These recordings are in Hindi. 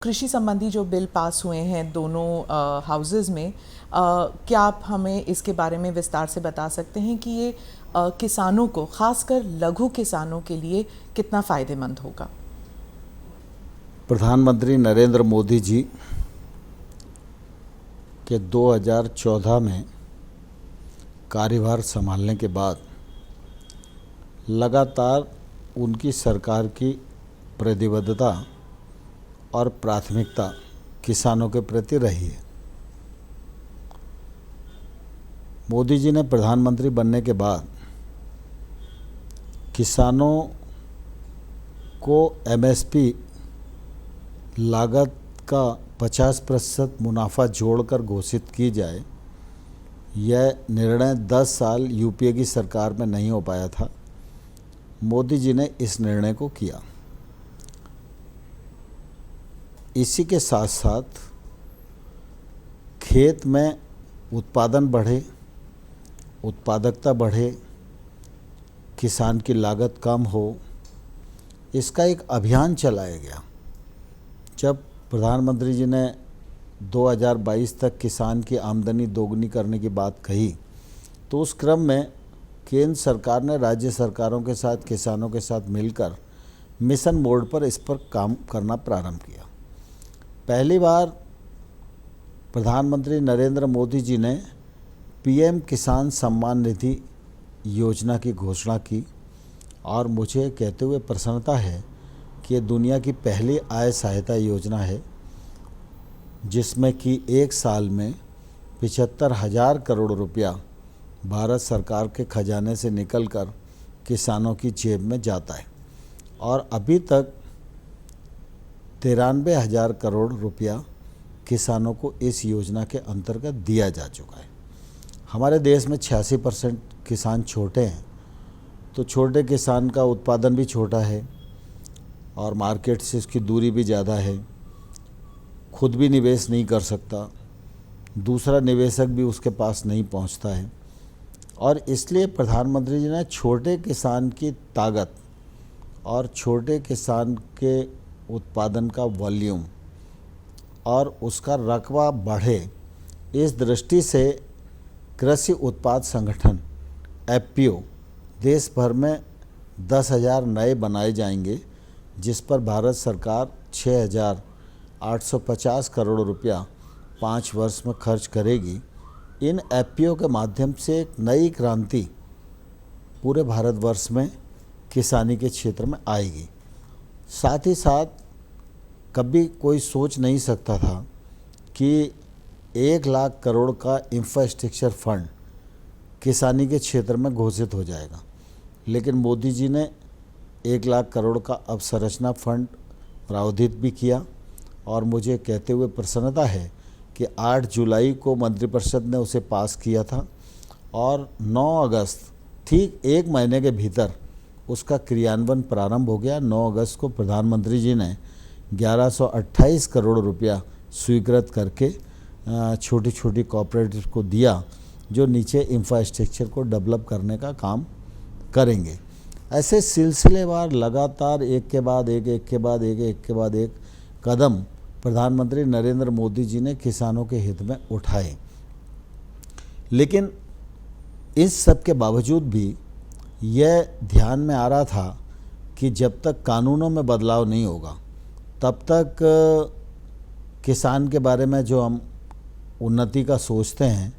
कृषि संबंधी जो बिल पास हुए हैं दोनों हाउसेस में, क्या आप हमें इसके बारे में विस्तार से बता सकते हैं कि ये किसानों को, खासकर लघु किसानों के लिए कितना फ़ायदेमंद होगा? प्रधानमंत्री नरेंद्र मोदी जी के 2014 में कार्यभार संभालने के बाद लगातार उनकी सरकार की प्रतिबद्धता और प्राथमिकता किसानों के प्रति रही है। मोदी जी ने प्रधानमंत्री बनने के बाद किसानों को एमएसपी लागत का 50% मुनाफा जोड़कर घोषित की जाए, यह निर्णय 10 साल यूपीए की सरकार में नहीं हो पाया था। मोदी जी ने इस निर्णय को किया। इसी के साथ साथ खेत में उत्पादन बढ़े, उत्पादकता बढ़े, किसान की लागत कम हो, इसका एक अभियान चलाया गया। जब प्रधानमंत्री जी ने 2022 तक किसान की आमदनी दोगुनी करने की बात कही, तो उस क्रम में केंद्र सरकार ने राज्य सरकारों के साथ, किसानों के साथ मिलकर मिशन मोड पर इस पर काम करना प्रारंभ किया। पहली बार प्रधानमंत्री नरेंद्र मोदी जी ने पीएम किसान सम्मान निधि योजना की घोषणा की और मुझे कहते हुए प्रसन्नता है कि ये दुनिया की पहली आय सहायता योजना है जिसमें कि एक साल में 75,000 करोड़ रुपया भारत सरकार के खजाने से निकलकर किसानों की जेब में जाता है और अभी तक 93,000 करोड़ रुपया किसानों को इस योजना के अंतर्गत दिया जा चुका है। हमारे देश में 86% किसान छोटे हैं, तो छोटे किसान का उत्पादन भी छोटा है और मार्केट से उसकी दूरी भी ज़्यादा है, खुद भी निवेश नहीं कर सकता, दूसरा निवेशक भी उसके पास नहीं पहुंचता है और इसलिए प्रधानमंत्री जी ने छोटे किसान की ताकत और छोटे किसान के उत्पादन का वॉल्यूम और उसका रकबा बढ़े, इस दृष्टि से कृषि उत्पाद संगठन एफपीओ देश भर में 10,000 नए बनाए जाएंगे, जिस पर भारत सरकार 6,850 करोड़ रुपया 5 वर्ष में खर्च करेगी। इन एफपीओ के माध्यम से एक नई क्रांति पूरे भारतवर्ष में किसानी के क्षेत्र में आएगी। साथ ही साथ कभी कोई सोच नहीं सकता था कि 1 लाख करोड़ का इंफ्रास्ट्रक्चर फंड किसानी के क्षेत्र में घोषित हो जाएगा, लेकिन मोदी जी ने 1 लाख करोड़ का अवसंरचना फंड प्रावधानित भी किया और मुझे कहते हुए प्रसन्नता है कि 8 जुलाई को मंत्रिपरिषद ने उसे पास किया था और 9 अगस्त, ठीक 1 महीने के भीतर उसका क्रियान्वयन प्रारंभ हो गया। 9 अगस्त को प्रधानमंत्री जी ने 1128 करोड़ रुपया स्वीकृत करके छोटी छोटी कोऑपरेटिव को दिया, जो नीचे इंफ्रास्ट्रक्चर को डेवलप करने का काम करेंगे। ऐसे सिलसिलेवार लगातार एक के बाद एक कदम प्रधानमंत्री नरेंद्र मोदी जी ने किसानों के हित में उठाए। लेकिन इस सब के बावजूद भी यह ध्यान में आ रहा था कि जब तक कानूनों में बदलाव नहीं होगा तब तक किसान के बारे में जो हम उन्नति का सोचते हैं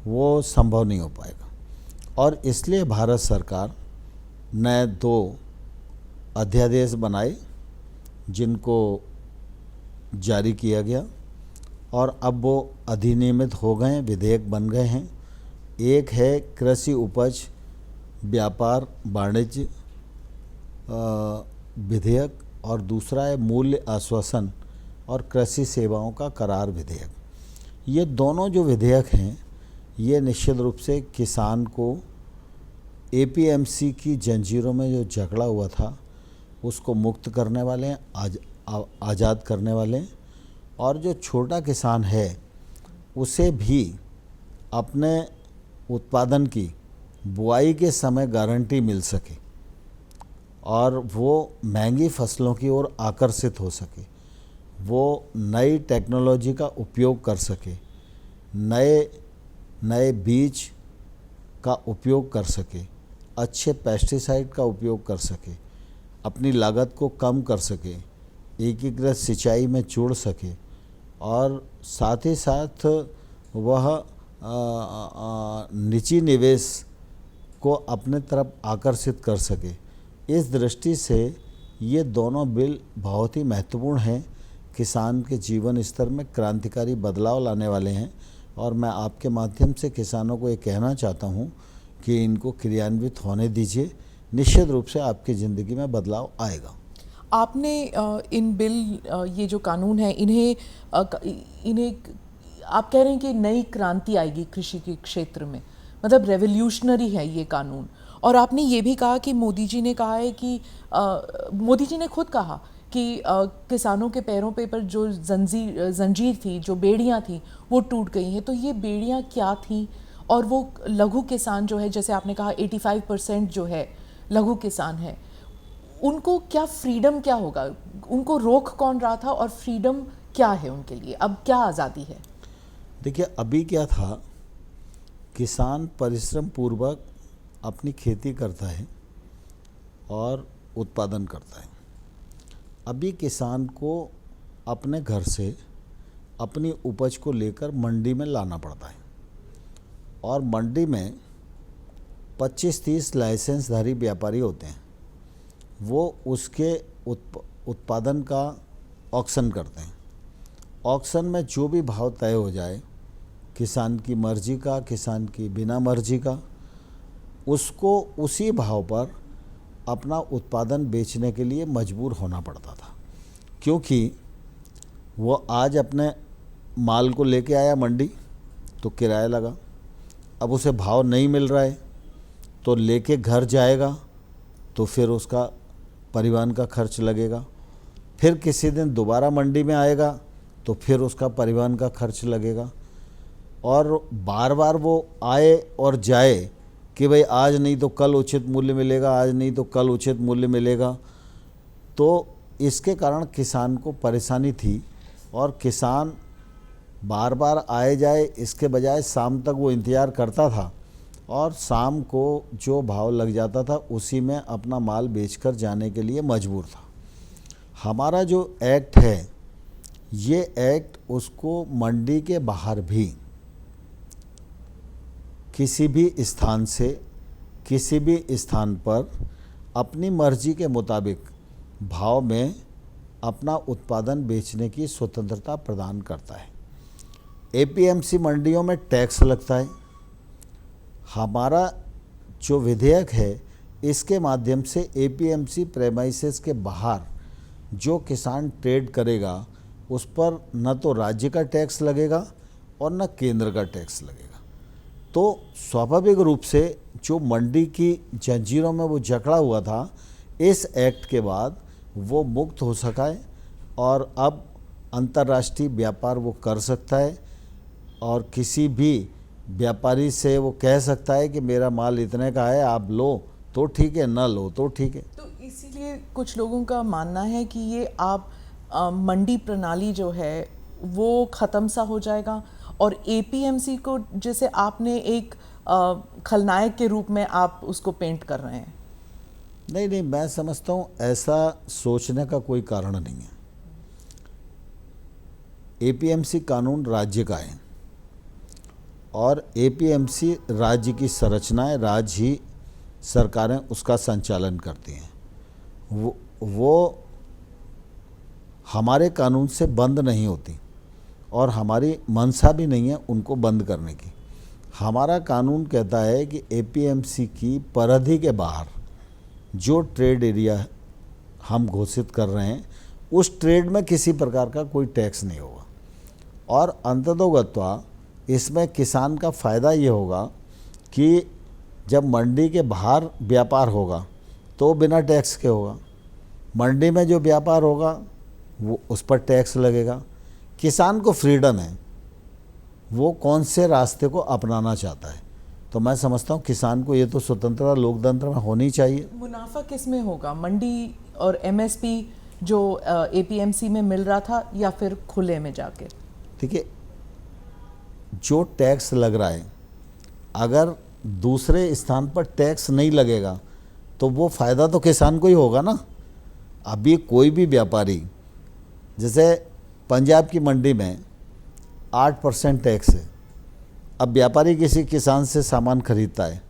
वो संभव नहीं हो पाएगा और इसलिए भारत सरकार ने 2 अध्यादेश बनाए जिनको जारी किया गया और अब वो अधिनियमित हो गए हैं, विधेयक बन गए हैं। एक है कृषि उपज व्यापार वाणिज्य विधेयक और दूसरा है मूल्य आश्वासन और कृषि सेवाओं का करार विधेयक। ये दोनों जो विधेयक हैं ये निश्चित रूप से किसान को एपीएमसी की जंजीरों में जो जकड़ा हुआ था उसको मुक्त करने वाले हैं, आज़ाद करने वाले हैं और जो छोटा किसान है उसे भी अपने उत्पादन की बुआई के समय गारंटी मिल सके और वो महंगी फसलों की ओर आकर्षित हो सके। वो नई टेक्नोलॉजी का उपयोग कर सके, नए नए बीज का उपयोग कर सके, अच्छे पेस्टिसाइड का उपयोग कर सके, अपनी लागत को कम कर सके, एकीकृत सिंचाई में जुड़ सके और साथ ही साथ वह निजी निवेश को अपने तरफ आकर्षित कर सके। इस दृष्टि से ये दोनों बिल बहुत ही महत्वपूर्ण हैं, किसान के जीवन स्तर में क्रांतिकारी बदलाव लाने वाले हैं और मैं आपके माध्यम से किसानों को ये कहना चाहता हूँ कि इनको क्रियान्वित होने दीजिए। निश्चित रूप से आपकी ज़िंदगी में बदलाव आएगा। आपने इन बिल ये जो कानून है इन्हें आप कह रहे हैं कि नई क्रांति आएगी कृषि के क्षेत्र में, मतलब रेवोल्यूशनरी है ये कानून। और आपने ये भी कहा कि मोदी जी ने कहा है कि मोदी जी ने खुद कहा कि किसानों के पैरों पे पर जो जंजीर थी, जो बेड़ियां थी, वो टूट गई हैं। तो ये बेड़ियां क्या थी और वो लघु किसान जो है, जैसे आपने कहा 85% जो है लघु किसान है, उनको क्या फ्रीडम क्या होगा, उनको रोक कौन रहा था और फ्रीडम क्या है उनके लिए, अब क्या आज़ादी है? देखिए, अभी क्या था, किसान परिश्रम पूर्वक अपनी खेती करता है और उत्पादन करता है। अभी किसान को अपने घर से अपनी उपज को लेकर मंडी में लाना पड़ता है और मंडी में 25-30 लाइसेंसधारी व्यापारी होते हैं। वो उसके उत्पादन का ऑक्शन करते हैं। ऑक्शन में जो भी भाव तय हो जाए, किसान की मर्जी का, किसान की बिना मर्जी का, उसको उसी भाव पर अपना उत्पादन बेचने के लिए मजबूर होना पड़ता था, क्योंकि वो आज अपने माल को लेके आया मंडी तो किराया लगा, अब उसे भाव नहीं मिल रहा है तो लेके घर जाएगा तो फिर उसका परिवहन का खर्च लगेगा, फिर किसी दिन दोबारा मंडी में आएगा तो फिर उसका परिवहन का खर्च लगेगा और बार बार वो आए और जाए कि भाई आज नहीं तो कल उचित मूल्य मिलेगा, आज नहीं तो कल उचित मूल्य मिलेगा। तो इसके कारण किसान को परेशानी थी और किसान बार बार आए जाए इसके बजाय शाम तक वो इंतज़ार करता था और शाम को जो भाव लग जाता था उसी में अपना माल बेचकर जाने के लिए मजबूर था। हमारा जो एक्ट है, ये एक्ट उसको मंडी के बाहर भी किसी भी स्थान से किसी भी स्थान पर अपनी मर्जी के मुताबिक भाव में अपना उत्पादन बेचने की स्वतंत्रता प्रदान करता है। एपीएमसी मंडियों में टैक्स लगता है। हमारा जो विधेयक है, इसके माध्यम से एपीएमसी प्रेमाइसेस के बाहर जो किसान ट्रेड करेगा उस पर न तो राज्य का टैक्स लगेगा और न केंद्र का टैक्स लगेगा। तो स्वाभाविक रूप से जो मंडी की जंजीरों में वो जकड़ा हुआ था, इस एक्ट के बाद वो मुक्त हो सका है और अब अंतर्राष्ट्रीय व्यापार वो कर सकता है और किसी भी व्यापारी से वो कह सकता है कि मेरा माल इतने का है, आप लो तो ठीक है, ना लो तो ठीक है। तो इसीलिए कुछ लोगों का मानना है कि ये आप मंडी प्रणाली जो है वो ख़त्म सा हो जाएगा और एपीएमसी को जैसे आपने एक खलनायक के रूप में आप उसको पेंट कर रहे हैं। नहीं, मैं समझता हूँ ऐसा सोचने का कोई कारण नहीं है। एपीएमसी कानून राज्य का है और एपीएमसी राज्य की संरचना है, राज्य ही सरकारें उसका संचालन करती हैं। वो हमारे कानून से बंद नहीं होती और हमारी मंशा भी नहीं है उनको बंद करने की। हमारा कानून कहता है कि एपीएमसी की परिधि के बाहर जो ट्रेड एरिया हम घोषित कर रहे हैं, उस ट्रेड में किसी प्रकार का कोई टैक्स नहीं होगा और अंततोगत्वा इसमें किसान का फ़ायदा ये होगा कि जब मंडी के बाहर व्यापार होगा तो बिना टैक्स के होगा, मंडी में जो व्यापार होगा वो उस पर टैक्स लगेगा। किसान को फ्रीडम है, वो कौन से रास्ते को अपनाना चाहता है। तो मैं समझता हूँ किसान को ये तो स्वतंत्रता लोकतंत्र में होनी चाहिए। मुनाफा किस में होगा, मंडी और एमएसपी जो एपीएमसी में मिल रहा था या फिर खुले में जाके? देखिए, जो टैक्स लग रहा है, अगर दूसरे स्थान पर टैक्स नहीं लगेगा तो वो फ़ायदा तो किसान को ही होगा ना। अभी कोई भी व्यापारी, जैसे पंजाब की मंडी में 8% टैक्स है, अब व्यापारी किसी किसान से सामान खरीदता है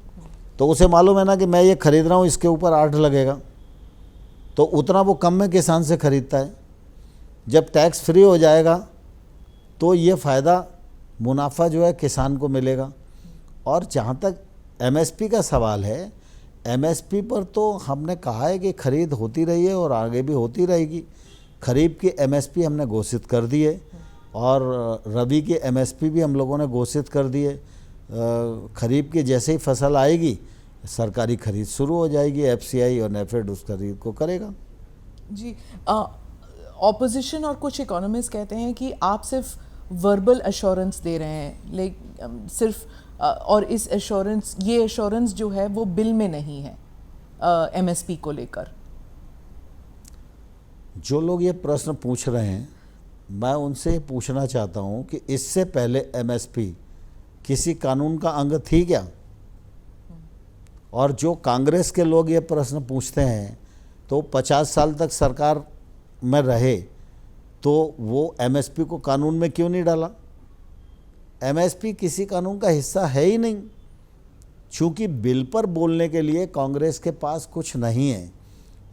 तो उसे मालूम है ना कि मैं ये खरीद रहा हूँ, इसके ऊपर 8 लगेगा, तो उतना वो कम में किसान से खरीदता है। जब टैक्स फ्री हो जाएगा तो ये फ़ायदा, मुनाफा जो है किसान को मिलेगा। और जहाँ तक एमएसपी का सवाल है, एमएसपी पर तो हमने कहा है कि खरीद होती रही है और आगे भी होती रहेगी। खरीफ की एमएसपी हमने घोषित कर दी है और रबी की एमएसपी भी हम लोगों ने घोषित कर दी है। खरीफ की जैसे ही फसल आएगी सरकारी खरीद शुरू हो जाएगी, एफसीआई और नेफेड उस खरीद को करेगा। जी, ऑपोजिशन और कुछ इकोनॉमिस्ट कहते हैं कि आप सिर्फ वर्बल एश्योरेंस दे रहे हैं, सिर्फ और इस ये एश्योरेंस जो है वो बिल में नहीं है एमएसपी को लेकर। जो लोग ये प्रश्न पूछ रहे हैं, मैं उनसे पूछना चाहता हूं कि इससे पहले एमएसपी किसी कानून का अंग थी क्या? और जो कांग्रेस के लोग ये प्रश्न पूछते हैं तो 50 साल तक सरकार में रहे तो वो एमएसपी को कानून में क्यों नहीं डाला? एमएसपी किसी कानून का हिस्सा है ही नहीं। चूँकि बिल पर बोलने के लिए कांग्रेस के पास कुछ नहीं है,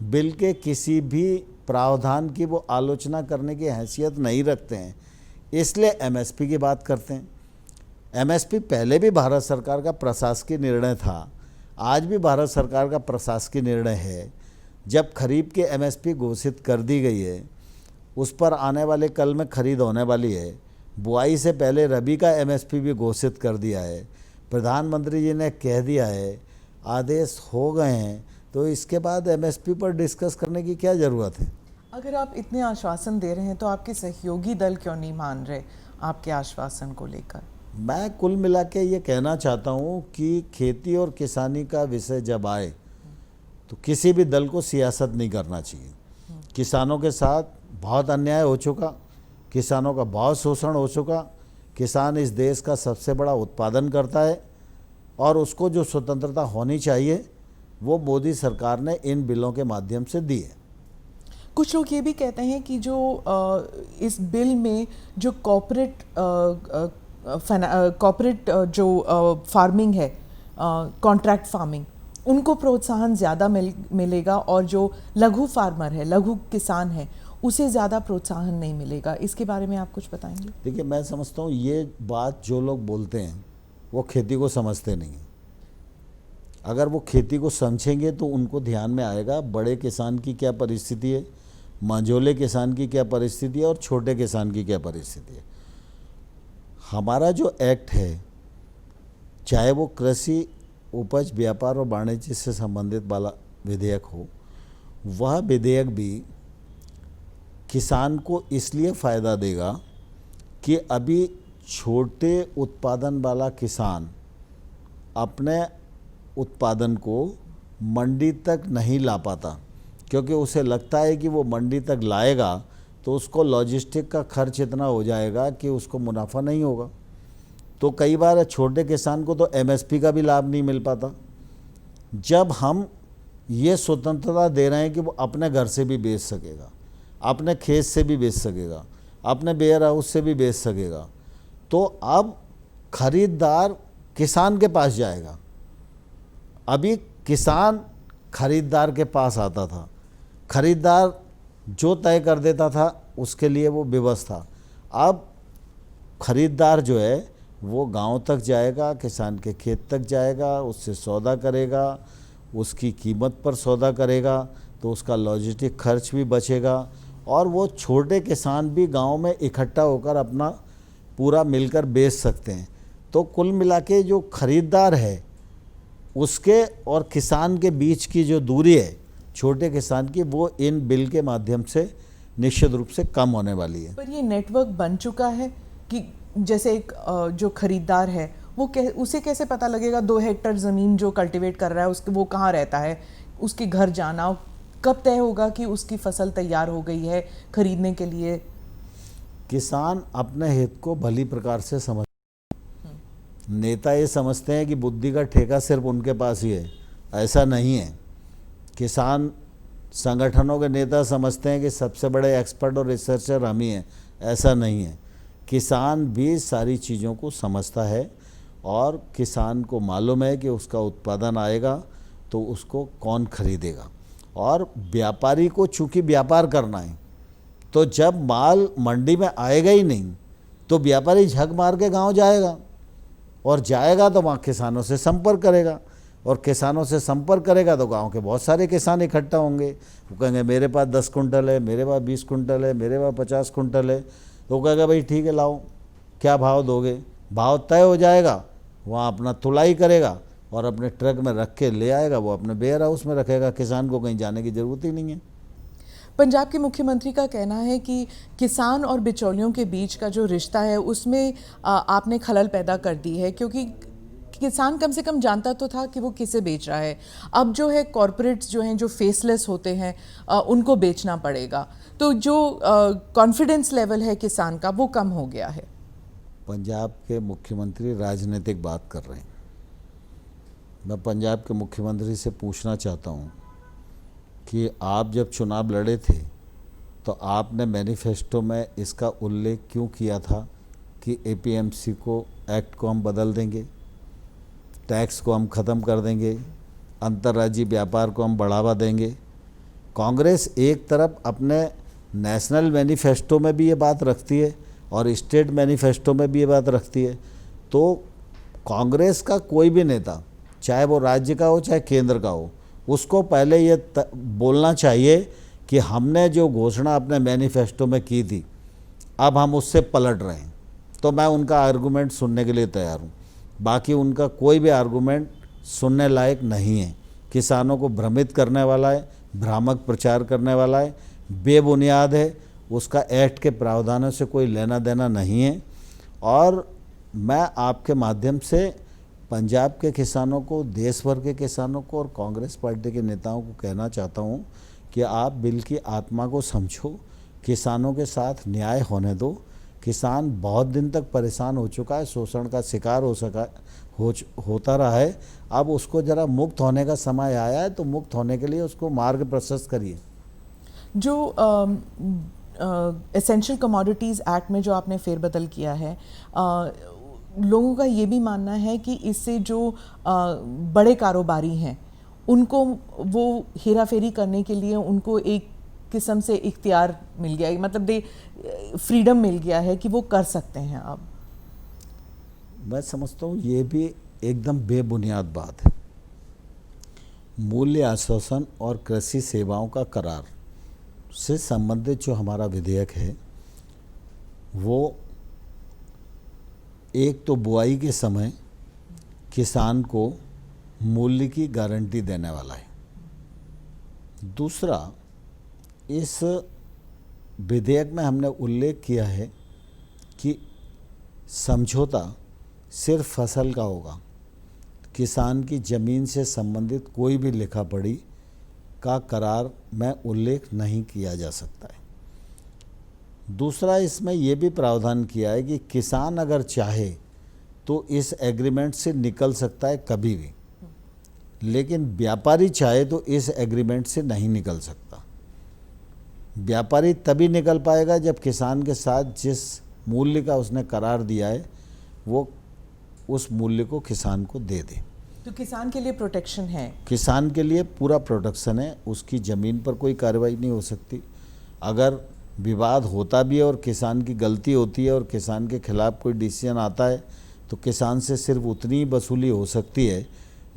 बिल के किसी भी प्रावधान की वो आलोचना करने की हैसियत नहीं रखते हैं, इसलिए एमएसपी की बात करते हैं। एमएसपी पहले भी भारत सरकार का प्रशासकीय निर्णय था, आज भी भारत सरकार का प्रशासकीय निर्णय है। जब खरीफ की एमएसपी घोषित कर दी गई है, उस पर आने वाले कल में खरीद होने वाली है। बुआई से पहले रबी का एमएसपी भी घोषित कर दिया है। प्रधानमंत्री जी ने कह दिया है, आदेश हो गए हैं, तो इसके बाद एमएसपी पर डिस्कस करने की क्या ज़रूरत है? अगर आप इतने आश्वासन दे रहे हैं तो आपके सहयोगी दल क्यों नहीं मान रहे आपके आश्वासन को लेकर? मैं कुल मिला के ये कहना चाहता हूँ कि खेती और किसानी का विषय जब आए तो किसी भी दल को सियासत नहीं करना चाहिए। किसानों के साथ बहुत अन्याय हो चुका, किसानों का बहुत शोषण हो चुका। किसान इस देश का सबसे बड़ा उत्पादन करता है और उसको जो स्वतंत्रता होनी चाहिए वो मोदी सरकार ने इन बिलों के माध्यम से दी है। कुछ लोग ये भी कहते हैं कि जो इस बिल में जो कॉर्पोरेट जो फार्मिंग है, कॉन्ट्रैक्ट फार्मिंग, उनको प्रोत्साहन ज़्यादा मिलेगा और जो लघु फार्मर है, लघु किसान है, उसे ज़्यादा प्रोत्साहन नहीं मिलेगा। इसके बारे में आप कुछ बताएंगे? देखिए, मैं समझता हूँ ये बात जो लोग बोलते हैं वो खेती को समझते नहीं हैं। अगर वो खेती को समझेंगे तो उनको ध्यान में आएगा बड़े किसान की क्या परिस्थिति है, मंझोले किसान की क्या परिस्थिति है और छोटे किसान की क्या परिस्थिति है। हमारा जो एक्ट है, चाहे वो कृषि उपज व्यापार और वाणिज्य से संबंधित वाला विधेयक हो, वह विधेयक भी किसान को इसलिए फ़ायदा देगा कि अभी छोटे उत्पादन वाला किसान अपने उत्पादन को मंडी तक नहीं ला पाता, क्योंकि उसे लगता है कि वो मंडी तक लाएगा तो उसको लॉजिस्टिक का खर्च इतना हो जाएगा कि उसको मुनाफा नहीं होगा। तो कई बार छोटे किसान को तो एमएसपी का भी लाभ नहीं मिल पाता। जब हम ये स्वतंत्रता दे रहे हैं कि वो अपने घर से भी बेच सकेगा, अपने खेत से भी बेच सकेगा, अपने वेयर हाउस से भी बेच सकेगा, तो अब खरीदार किसान के पास जाएगा। अभी किसान खरीदार के पास आता था, खरीदार जो तय कर देता था उसके लिए वो विवश था। अब खरीदार जो है वो गांव तक जाएगा, किसान के खेत तक जाएगा, उससे सौदा करेगा, उसकी कीमत पर सौदा करेगा, तो उसका लॉजिस्टिक खर्च भी बचेगा और वो छोटे किसान भी गांव में इकट्ठा होकर अपना पूरा मिलकर बेच सकते हैं। तो कुल मिला के जो खरीदार है उसके और किसान के बीच की जो दूरी है छोटे किसान की, वो इन बिल के माध्यम से निश्चित रूप से कम होने वाली है। पर ये नेटवर्क बन चुका है कि जैसे एक जो खरीदार है वो उसे कैसे पता लगेगा 2 हेक्टेयर ज़मीन जो कल्टीवेट कर रहा है उसके वो कहाँ रहता है, उसके घर जाना, कब तय होगा कि उसकी फसल तैयार हो गई है खरीदने के लिए? किसान अपने हित को भली प्रकार से समझ, नेता ये समझते हैं कि बुद्धि का ठेका सिर्फ उनके पास ही है, ऐसा नहीं है। किसान संगठनों के नेता समझते हैं कि सबसे बड़े एक्सपर्ट और रिसर्चर हम ही हैं, ऐसा नहीं है। किसान भी सारी चीज़ों को समझता है और किसान को मालूम है कि उसका उत्पादन आएगा तो उसको कौन खरीदेगा। और व्यापारी को चूँकि व्यापार करना है, तो जब माल मंडी में आएगा ही नहीं तो व्यापारी झक मार के गांव जाएगा, और जाएगा तो वहाँ किसानों से संपर्क करेगा, और किसानों से संपर्क करेगा तो गांव के बहुत सारे किसान इकट्ठा होंगे। वो कहेंगे मेरे पास 10 कुंटल है, मेरे पास 20 कुंटल है, मेरे पास 50 कुंटल है। तो वो कहेगा भाई ठीक है लाओ, क्या भाव दोगे? भाव तय हो जाएगा, वहाँ अपना तुलाई करेगा और अपने ट्रक में रख के ले आएगा, वो अपने वेयर हाउस में रखेगा। किसान को कहीं जाने की ज़रूरत ही नहीं है। पंजाब के मुख्यमंत्री का कहना है कि किसान और बिचौलियों के बीच का जो रिश्ता है उसमें आपने खलल पैदा कर दी है, क्योंकि किसान कम से कम जानता तो था कि वो किसे बेच रहा है। अब जो है कॉरपोरेट्स जो हैं, जो फेसलेस होते हैं, उनको बेचना पड़ेगा। तो जो कॉन्फिडेंस लेवल है किसान का वो कम हो गया है। पंजाब के मुख्यमंत्री राजनीतिक बात कर रहे हैं। मैं पंजाब के मुख्यमंत्री से पूछना चाहता हूँ कि आप जब चुनाव लड़े थे तो आपने मैनिफेस्टो में इसका उल्लेख क्यों किया था कि एपीएमसी को एक्ट को हम बदल देंगे, टैक्स को हम ख़त्म कर देंगे, अंतर्राज्यीय व्यापार को हम बढ़ावा देंगे? कांग्रेस एक तरफ अपने नेशनल मैनिफेस्टो में भी ये बात रखती है और स्टेट मैनिफेस्टो में भी ये बात रखती है। तो कांग्रेस का कोई भी नेता, चाहे वो राज्य का हो चाहे केंद्र का हो, उसको पहले ये बोलना चाहिए कि हमने जो घोषणा अपने मैनिफेस्टो में की थी अब हम उससे पलट रहे हैं। तो मैं उनका आर्गूमेंट सुनने के लिए तैयार हूँ। बाकी उनका कोई भी आर्गूमेंट सुनने लायक नहीं है। किसानों को भ्रमित करने वाला है, भ्रामक प्रचार करने वाला है, बेबुनियाद है, उसका एक्ट के प्रावधानों से कोई लेना देना नहीं है। और मैं आपके माध्यम से पंजाब के किसानों को, देश भर के किसानों को और कांग्रेस पार्टी के नेताओं को कहना चाहता हूँ कि आप बिल की आत्मा को समझो, किसानों के साथ न्याय होने दो। किसान बहुत दिन तक परेशान हो चुका है, शोषण का शिकार होता रहा है। अब उसको ज़रा मुक्त होने का समय आया है, तो मुक्त होने के लिए उसको मार्ग प्रशस्त करिए। जो एसेंशियल कमोडिटीज़ एक्ट में जो आपने फेरबदल किया है, लोगों का ये भी मानना है कि इससे जो बड़े कारोबारी हैं उनको वो हेरा फेरी करने के लिए उनको एक किस्म से इख्तियार मिल गया है, मतलब फ्रीडम मिल गया है कि वो कर सकते हैं। अब मैं समझता हूँ ये भी एकदम बेबुनियाद बात है। मूल्य आश्वासन और कृषि सेवाओं का करार से संबंधित जो हमारा विधेयक है वो एक तो बुआई के समय किसान को मूल्य की गारंटी देने वाला है। दूसरा, इस विधेयक में हमने उल्लेख किया है कि समझौता सिर्फ फसल का होगा, किसान की ज़मीन से संबंधित कोई भी लिखा पढ़ी का करार में उल्लेख नहीं किया जा सकता है। दूसरा, इसमें यह भी प्रावधान किया है कि किसान अगर चाहे तो इस एग्रीमेंट से निकल सकता है कभी भी, लेकिन व्यापारी चाहे तो इस एग्रीमेंट से नहीं निकल सकता। व्यापारी तभी निकल पाएगा जब किसान के साथ जिस मूल्य का उसने करार दिया है वो उस मूल्य को किसान को दे दे। तो किसान के लिए प्रोटेक्शन है? किसान के लिए पूरा प्रोटेक्शन है। उसकी ज़मीन पर कोई कार्रवाई नहीं हो सकती। अगर विवाद होता भी है और किसान की गलती होती है और किसान के खिलाफ कोई डिसीजन आता है तो किसान से सिर्फ उतनी ही वसूली हो सकती है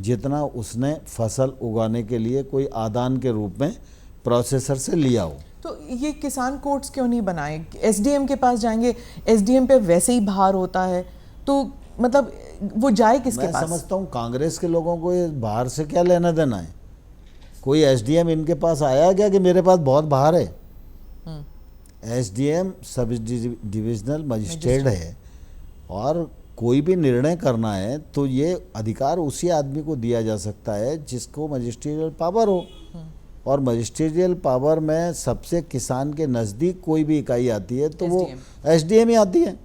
जितना उसने फसल उगाने के लिए कोई आदान के रूप में प्रोसेसर से लिया हो। तो ये किसान कोर्ट्स क्यों नहीं बनाए? एसडीएम के पास जाएंगे, एसडीएम पे वैसे ही भार होता है, तो मतलब वो जाए किसके पास? मैं समझता हूँ कांग्रेस के लोगों को ये भार से क्या लेना देना है। कोई एसडीएम इनके पास आया क्या कि मेरे पास बहुत भार है? एसडीएम सब डिविजनल मजिस्ट्रेट है और कोई भी निर्णय करना है तो ये अधिकार उसी आदमी को दिया जा सकता है जिसको मजिस्ट्रियल पावर हो। और मजिस्ट्रियल पावर में सबसे किसान के नज़दीक कोई भी इकाई आती है तो वो एसडीएम ही आती है।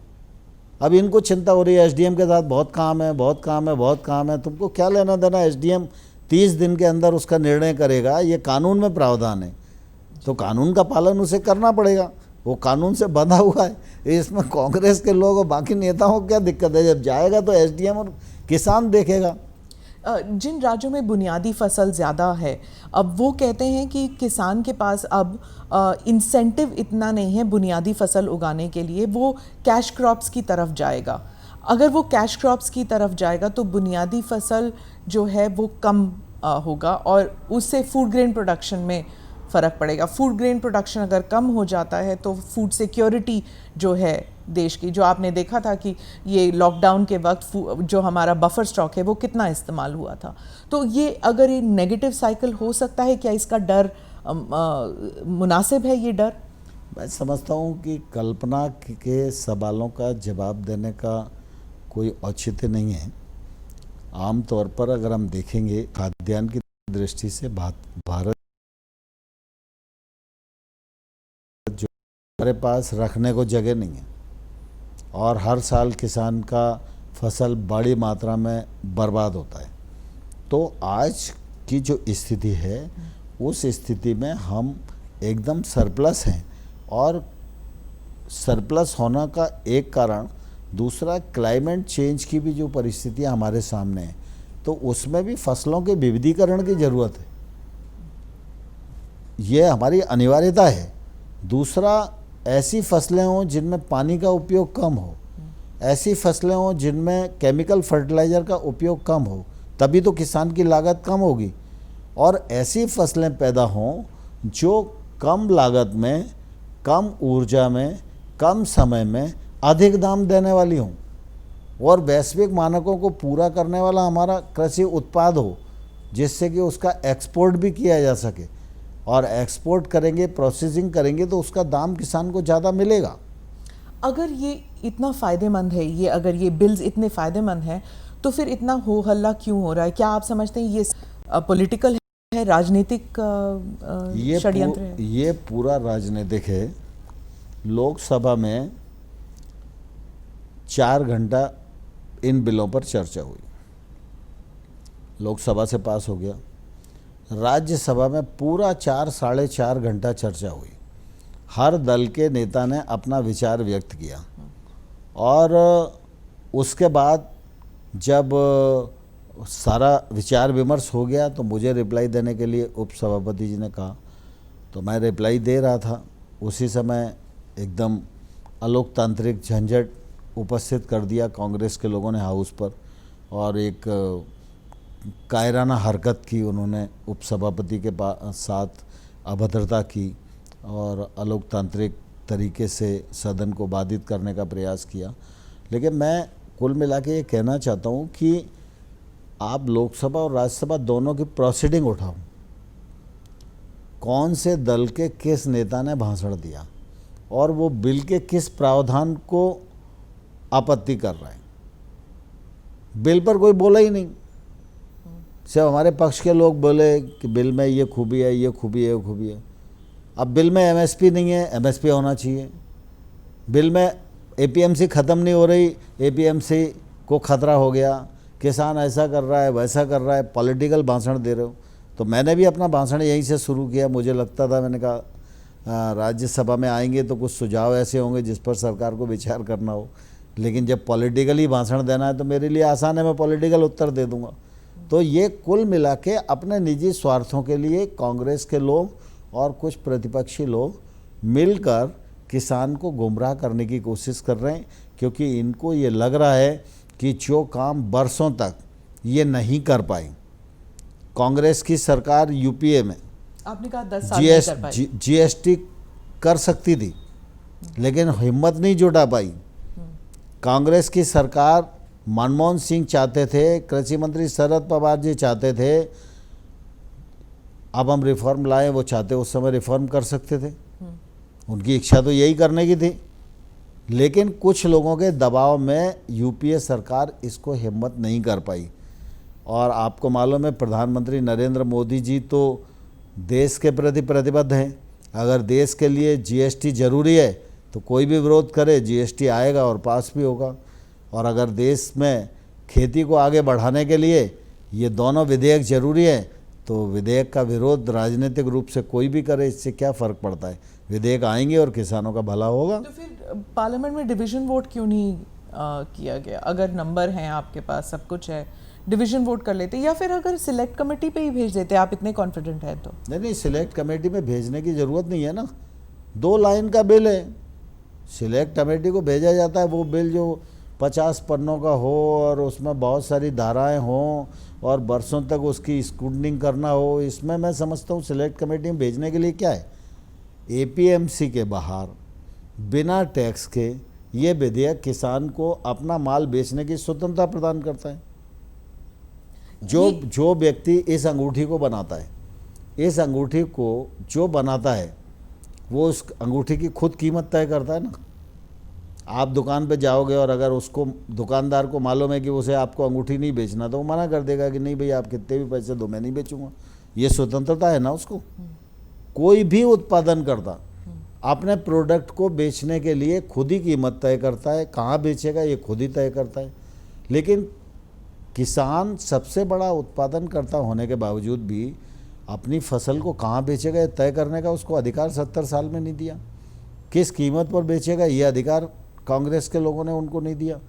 अब इनको चिंता हो रही है एसडीएम के साथ बहुत काम है, बहुत काम है, बहुत काम है। तुमको क्या लेना देना, एसडीएम 30 दिन के अंदर उसका निर्णय करेगा, ये कानून में प्रावधान है, तो कानून का पालन उसे करना पड़ेगा, वो कानून से बंधा हुआ है। इसमें कांग्रेस के लोग और बाकी नेताओं को क्या दिक्कत है, जब जाएगा तो एसडीएम और किसान देखेगा। जिन राज्यों में बुनियादी फसल ज़्यादा है, अब वो कहते हैं कि किसान के पास अब इंसेंटिव इतना नहीं है बुनियादी फसल उगाने के लिए, वो कैश क्रॉप्स की तरफ जाएगा। अगर वो कैश क्रॉप्स की तरफ जाएगा तो बुनियादी फसल जो है वो कम होगा और उससे फूड ग्रेन प्रोडक्शन में फ़र्क पड़ेगा। फूड ग्रेन प्रोडक्शन अगर कम हो जाता है तो फूड सिक्योरिटी जो है देश की, जो आपने देखा था कि ये लॉकडाउन के वक्त जो हमारा बफर स्टॉक है वो कितना इस्तेमाल हुआ था, तो ये अगर ये नेगेटिव साइकिल हो सकता है, क्या इसका डर मुनासिब है ये डर? मैं समझता हूँ कि कल्पना के सवालों का जवाब देने का कोई औचित्य नहीं है। आमतौर पर अगर हम देखेंगे खाद्यान्न की दृष्टि से भारत जो हमारे पास रखने को जगह नहीं है और हर साल किसान का फसल बड़ी मात्रा में बर्बाद होता है, तो आज की जो स्थिति है उस स्थिति में हम एकदम सरप्लस हैं। और सरप्लस होने का एक कारण, दूसरा क्लाइमेट चेंज की भी जो परिस्थितियां हमारे सामने हैं, तो उसमें भी फसलों के विविधीकरण की ज़रूरत है, ये हमारी अनिवार्यता है। दूसरा, ऐसी फसलें हों जिनमें पानी का उपयोग कम हो, ऐसी फसलें हों जिनमें केमिकल फर्टिलाइज़र का उपयोग कम हो, तभी तो किसान की लागत कम होगी। और ऐसी फसलें पैदा हों जो कम लागत में, कम ऊर्जा में, कम समय में अधिक दाम देने वाली हों और वैश्विक मानकों को पूरा करने वाला हमारा कृषि उत्पाद हो, जिससे कि उसका एक्सपोर्ट भी किया जा सके। और एक्सपोर्ट करेंगे, प्रोसेसिंग करेंगे तो उसका दाम किसान को ज़्यादा मिलेगा। अगर ये इतना फ़ायदेमंद है, ये अगर ये बिल्स इतने फ़ायदेमंद हैं, तो फिर इतना हो हल्ला क्यों हो रहा है? क्या आप समझते हैं ये पॉलिटिकल है, राजनीतिक षड्यंत्र है? ये पूरा राजनीतिक है। लोकसभा में 4 घंटा इन बिलों पर चर्चा हुई, लोकसभा से पास हो गया। राज्यसभा में पूरा 4 साढ़े 4 घंटा चर्चा हुई, हर दल के नेता ने अपना विचार व्यक्त किया और उसके बाद जब सारा विचार विमर्श हो गया तो मुझे रिप्लाई देने के लिए उपसभापति जी ने कहा, तो मैं रिप्लाई दे रहा था। उसी समय एकदम अलोकतांत्रिक झंझट उपस्थित कर दिया कांग्रेस के लोगों ने हाउस पर और एक कायराना हरकत की उन्होंने, उपसभापति के साथ अभद्रता की और अलोकतांत्रिक तरीके से सदन को बाधित करने का प्रयास किया। लेकिन मैं कुल मिला के ये कहना चाहता हूँ कि आप लोकसभा और राज्यसभा दोनों की प्रोसीडिंग उठाओ, कौन से दल के किस नेता ने भाषण दिया और वो बिल के किस प्रावधान को आपत्ति कर रहा है। बिल पर कोई बोला ही नहीं, सिर्फ हमारे पक्ष के लोग बोले कि बिल में ये खूबी है, ये खूबी है, ये खूबी है। अब बिल में एमएसपी नहीं है, एमएसपी होना चाहिए। बिल में एपीएमसी ख़त्म नहीं हो रही, एपीएमसी को खतरा हो गया, किसान ऐसा कर रहा है, वैसा कर रहा है, पॉलिटिकल भाषण दे रहे हो। तो मैंने भी अपना भाषण यहीं से शुरू किया। मुझे लगता था, मैंने कहा राज्यसभा में आएंगे तो कुछ सुझाव ऐसे होंगे जिस पर सरकार को विचार करना हो, लेकिन जब पॉलिटिकली भाषण देना है तो मेरे लिए आसान है, मैं पॉलिटिकल उत्तर दे दूंगा। तो ये कुल मिला के अपने निजी स्वार्थों के लिए कांग्रेस के लोग और कुछ प्रतिपक्षी लोग मिलकर किसान को गुमराह करने की कोशिश कर रहे हैं, क्योंकि इनको ये लग रहा है कि जो काम बरसों तक ये नहीं कर पाई। कांग्रेस की सरकार यूपीए में आपने कहा 10 साल नहीं कर पाई, जीएसटी कर सकती थी लेकिन हिम्मत नहीं जुटा पाई। कांग्रेस की सरकार, मनमोहन सिंह चाहते थे, कृषि मंत्री शरद पवार जी चाहते थे अब हम रिफॉर्म लाएं, वो चाहते उस समय रिफॉर्म कर सकते थे, उनकी इच्छा तो यही करने की थी। लेकिन कुछ लोगों के दबाव में यूपीए सरकार इसको हिम्मत नहीं कर पाई। और आपको मालूम है प्रधानमंत्री नरेंद्र मोदी जी तो देश के प्रति प्रतिबद्ध हैं। अगर देश के लिए जीएसटी जरूरी है तो कोई भी विरोध करे, जीएसटी आएगा और पास भी होगा। और अगर देश में खेती को आगे बढ़ाने के लिए ये दोनों विधेयक जरूरी है तो विधेयक का विरोध राजनीतिक रूप से कोई भी करे, इससे क्या फ़र्क पड़ता है। विधेयक आएंगे और किसानों का भला होगा। तो फिर पार्लियामेंट में डिवीजन वोट क्यों नहीं किया गया? अगर नंबर हैं आपके पास, सब कुछ है, डिवीजन वोट कर लेते, या फिर अगर सिलेक्ट कमेटी पे ही भेज देते, आप इतने कॉन्फिडेंट हैं तो? नहीं, सिलेक्ट कमेटी में भेजने की ज़रूरत नहीं है ना। 2 लाइन का बिल है, सिलेक्ट कमेटी को भेजा जाता है। वो बिल जो 50 पन्नों का हो और उसमें बहुत सारी धाराएं हों और बरसों तक उसकी स्क्रूटनिंग करना हो, इसमें मैं समझता हूँ सिलेक्ट कमेटी में भेजने के लिए क्या है। एपीएमसी के बाहर बिना टैक्स के ये विधेयक किसान को अपना माल बेचने की स्वतंत्रता प्रदान करता है। जो व्यक्ति इस अंगूठी को बनाता है, इस अंगूठी को जो बनाता है वो उस अंगूठी की खुद कीमत तय करता है ना। आप दुकान पे जाओगे और अगर उसको, दुकानदार को मालूम है कि उसे आपको अंगूठी नहीं बेचना, तो वो मना कर देगा कि नहीं भाई आप कितने भी पैसे दो, मैं नहीं बेचूंगा। ये स्वतंत्रता है ना उसको। कोई भी उत्पादन करता अपने प्रोडक्ट को बेचने के लिए खुद ही कीमत तय करता है, कहाँ बेचेगा ये खुद ही तय करता है। लेकिन किसान सबसे बड़ा उत्पादन करता होने के बावजूद भी अपनी फसल को कहाँ बेचेगा ये तय करने का उसको अधिकार 70 साल में नहीं दिया। किस कीमत पर बेचेगा ये अधिकार कांग्रेस के लोगों ने उनको नहीं दिया।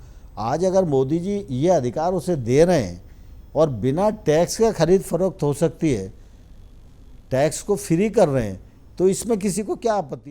आज अगर मोदी जी ये अधिकार उसे दे रहे हैं और बिना टैक्स का खरीद फरोख्त हो सकती है, टैक्स को फ्री कर रहे हैं, तो इसमें किसी को क्या आपत्ति है।